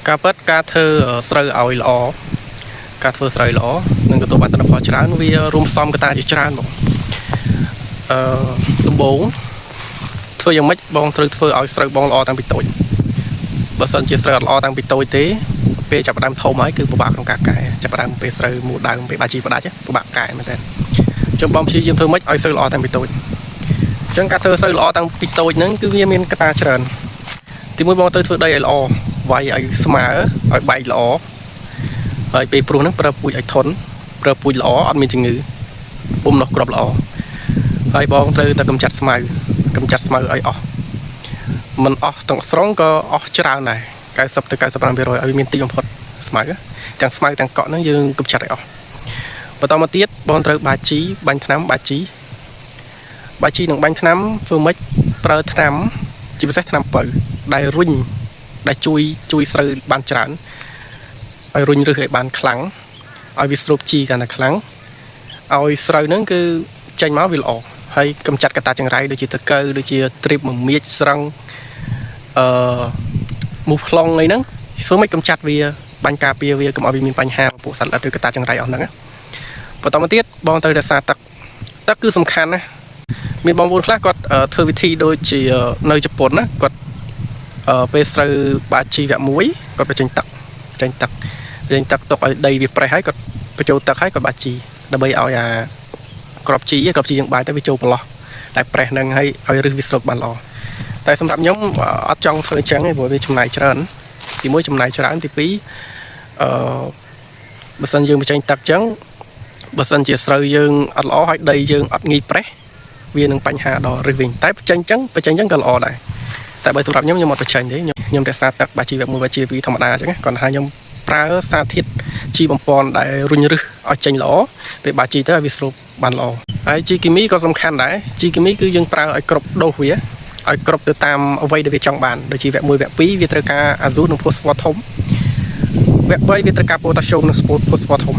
ការពិតការធ្វើស្រូវឲ្យល្អការធ្វើស្រូវល្អនឹងទទួលបានទិន្នផលច្រើនវារួមផ្សំកត្តាជាច្រើនបងដំបូងធ្វើយ៉ាងម៉េចបងត្រូវធ្វើឲ្យស្រូវបងល្អតាំងពីតូចបើសិនជាស្រូវអត់ល្អតាំងពីតូចទេពេលចាប់ផ្ដើមធំហើយគឺពិបាកក្នុងការកែចាប់ផ្ដើមពេលស្រូវមូលដើមពេលបាជីផ្ដាច់ពិបាកកែមែនទេអញ្ចឹងបងព្យាយាមធ្វើម៉េចឲ្យស្រូវល្អតាំងពីតូចអញ្ចឹងការធ្វើស្រូវល្អតាំងពីតូចហ្នឹងគឺវាមានកត្តាច្រើនទីមួយបងទៅធ្វើដីឲ្យល្អវាយឲ្យស្មើឲ្យបែកល្អហើយពេលព្រោះហ្នឹងប្រើពូជឲ្យធន់ប្រើពូជល្អអត់មានជំងឺពុំនោះគ្រាប់ល្អហើយបងត្រូវតែកម្ចាត់ស្មៅឲ្យអស់មិនអស់ទាំងស្រុងក៏អស់ច្រើនដែរ90 ទៅ 95% ឲ្យវាមានតិចបំផុតស្មៅទាំងស្មៅទាំងកក់ហ្នឹងយើងកម្ចាត់ឲ្យអស់បន្តមកទៀតបងត្រូវបាជីបាញ់ថ្នាំបាជីនឹងបាញ់ថ្នាំធ្វើម៉េចប្រើថ្នាំជាពិសេសថ្នាំពៅដែលរុញដែលជួយស្រូវបានច្រើនឲ្យរុញរឹសឲ្យបានខ្លាំងឲ្យវាស្រូបជីកាន់តែខ្លាំងឲ្យស្រូវហ្នឹងគឺចេញមកវាល្អហើយកម្ចាត់កត្តាចង្រៃដូចជាតកៅដូចជាទ្រីបមមាញស្រឹងមូសខ្លងអីហ្នឹងធ្វើម៉េចកម្ចាត់វាបាញ់ការពារវាកុំឲ្យវាមានបញ្ហាពួកសត្វល្អិតឬកត្តាចង្រៃអស់ហ្នឹងបន្តមកទៀតបងត្រូវរក្សាទឹកគឺសំខាន់ណាមានបងប្អូនខ្លះគាត់ធ្វើវិធីដូចជានៅជប៉ុនណាគាត់ពេលស្រូវបាជីវៈ1គាត់បញ្ចេញទឹកទុកឲ្យដីវាប្រេះហើយគាត់បញ្ចូលទឹកហើយគាត់បាជីដើម្បីឲ្យអាក្របជីយើងបាយទៅវាចូលប្រឡោះតែប្រេះនឹងឲ្យរឹសវាស្រូបបានល្អតែសម្រាប់ខ្ញុំអត់ចង់ធ្វើអញ្ចឹងទេព្រោះវាចំណាយច្រើនទី1ចំណាយច្រើនទី2បើសិនយើងបញ្ចេញទឹកអញ្ចឹងបើសិនជាស្រូវយើងអត់ល្អហើយដីយើងអត់ងាយប្រេះវានឹងបញ្ហាដល់រឹសវិញតែបញ្ចេញអញ្ចឹងក៏ល្អដែរតែបើសម្រាប់ខ្ញុំអត់បញ្ចេញទេខ្ញុំរក្សាទឹកបាជីវៈ1បាជីវៈ2ធម្មតាអញ្ចឹងគាត់ថាខ្ញុំប្រើសារធាតុជីបំពន់ដែលរុញរឹសឲ្យចេញល្អពេលបាជីទៅឲ្យវាស្រូបបានល្អហើយជីគីមីក៏សំខាន់ដែរជីគីមីគឺយើងប្រើឲ្យគ្រប់ដូសវាឲ្យគ្រប់ទៅតាមអ្វីដែលវាចង់បានដូចជាវគ្គ1វគ្គ2វាត្រូវការអាស៊ូនិងផូស្វ័រធំវគ្គ3វាត្រូវការប៉ូតាស្យូមនិងផូស្វ័រធំ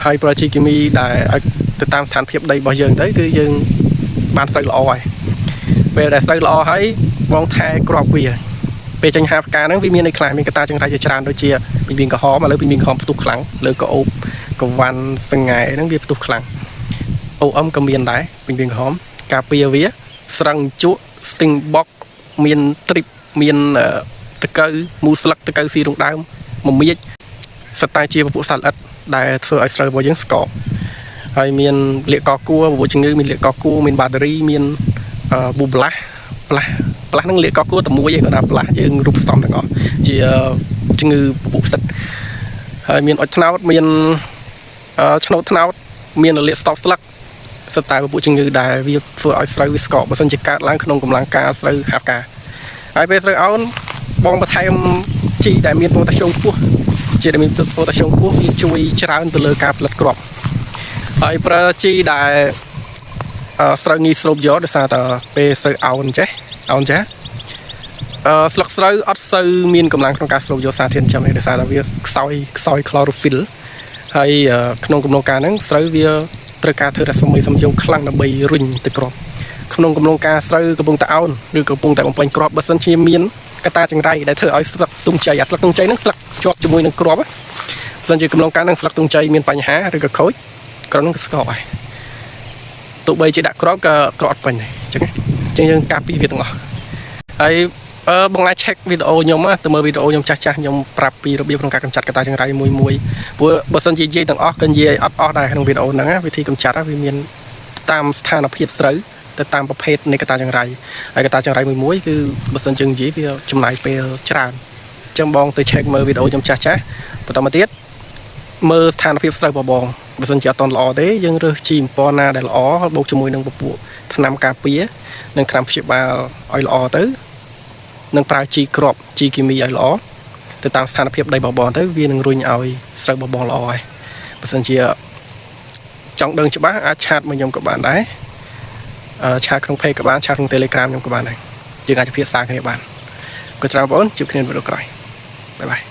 ហើយប្រើជីគីមីដែលឲ្យទៅតាមស្ថានភាពដីរបស់យើងទៅគឺយើងបានស្រូវល្អហើយពេលដែលស្រូវល្អហើយបងថែគ្រាប់វាពេលចេញហាផ្កាហ្នឹងវាមានអីខ្លះមានកត្តាចង្រៃជាច្រើនដូចជាពីមានក្រហមឥឡូវពីមានក្រហមផ្ទុះខ្លាំងលើកោបកវ៉ាន់សង្ហែហ្នឹងវាផ្ទុះខ្លាំង OM ក៏មានដែរពីមានក្រហមការពារវាស្រឹងជក់ sting box មានទ្រីបមានតកៅមូស្លឹកតកៅស៊ីរងដើមមមាញសត្វតែជាពពួកសត្វល្អិតដែលធ្វើឲ្យស្រូវរបស់យើងស្កប់ហើយមានលាកកគួរពពួកជំងឺមានលាកកគួរមានបាតេរីមានប៊ូប្លាស់ហ្នឹងលាកកគួរតែមួយឯងគាត់ថាប្លាស់យើងរូបផ្សំទាំងអស់ជាជំងឺពពួកផ្សិតហើយមានអុចថ្នោតមានឆ្នោតថ្នោតមានលាកស្តប់ស្លឹកសិតតែពពួកជំងឺដែលវាធ្វើឲ្យស្រូវវាស្កប់បើមិនជាកើតឡើងក្នុងកម្លាំងការស្រូវហាប់ការហើយពេលស្រូវអោនបងបន្ថែមជីដែលមានប៉ូតាស្យូមខ្ពស់ជីដែលមានប៉ូតាស្យូមខ្ពស់វាជួយច្រើនទៅលើការផលិតគ្រាប់ហើយប្រើជីដែលស្រូវងាយស្រូបយកដោយសារតែពេលស្រូវអោនចេះស្លឹកស្រូវអត់សូវមានកម្លាំងក្នុងការស្រូបយកសារធាតុចិញ្ចឹមទេដោយសារតែវាខ្សោយ chlorophyll ហើយក្នុងកំណងការហ្នឹងស្រូវវាត្រូវការធ្វើរស្មីសំយោងខ្លាំងដើម្បីរុញទៅគ្រាប់ក្នុងកំណងការស្រូវកំពុងតែអោនឬកំពុងតែបំពេញគ្រាប់បើសិនជាមានកត្តាចង្រៃដែលធ្វើឲ្យស្លឹកទុំជ័យអាស្លឹកទុំជ័យហ្នឹងស្លឹកជាប់ជាមួយនឹងគ្រាប់បើសិនជាកំណងការហ្នឹងស្លឹកទុំជ័យមានបញ្ហាឬក៏ខូចគ្រាប់ហ្នឹងស្កប់ហើយទោះបីជាដាក់គ្រាប់ក៏គ្រាប់អត់ពេញដែរអញ្ចឹងយើងការពារវាទាំងអស់ហើយបងអាច check វីដេអូខ្ញុំទៅមើលវីដេអូខ្ញុំចាស់ខ្ញុំប្រាប់ពីរបៀបក្នុងការកម្ចាត់កត្តាចង្រៃមួយព្រោះបើសិនជានិយាយទាំងអស់ក៏និយាយអត់អស់ដែរក្នុងវីដេអូហ្នឹងវិធីកម្ចាត់វាមានតាមស្ថានភាពស្រូវទៅតាមប្រភេទនៃកត្តាចង្រៃហើយកត្តាចង្រៃមួយគឺបើសិនជានិយាយវាចំណាយពេលច្រើនអញ្ចឹងបងទៅ check មើលវីដេអូខ្ញុំចាស់បន្តមកទៀតមើលស្ថានភាពស្រូវរបស់បងបើសិនជាអត់តន់ល្អទេយើងរើសជីបំពន់ណាដែលល្អបូកជាមួយនឹងពពួកថ្នាំការពារនិងថ្នាំព្យាបាលឲ្យល្អទៅនឹងប្រើជីគ្រាប់ជីគីមីឲ្យល្អទៅតាមស្ថានភាពដីរបស់បងទៅវានឹងរុញឲ្យស្រូវរបស់បងល្អហើយបើសិនជាចង់ដឹងច្បាស់អាចឆាតមកខ្ញុំក៏បានដែរឆាតក្នុង page ក៏បានឆាតក្នុង Telegram ខ្ញុំក៏បានដែរយើងអាចពិភាក្សាគ្នាបានក៏ច្រើនបងប្អូនជួបគ្នានៅវីដេអូក្រោយបាយបាយ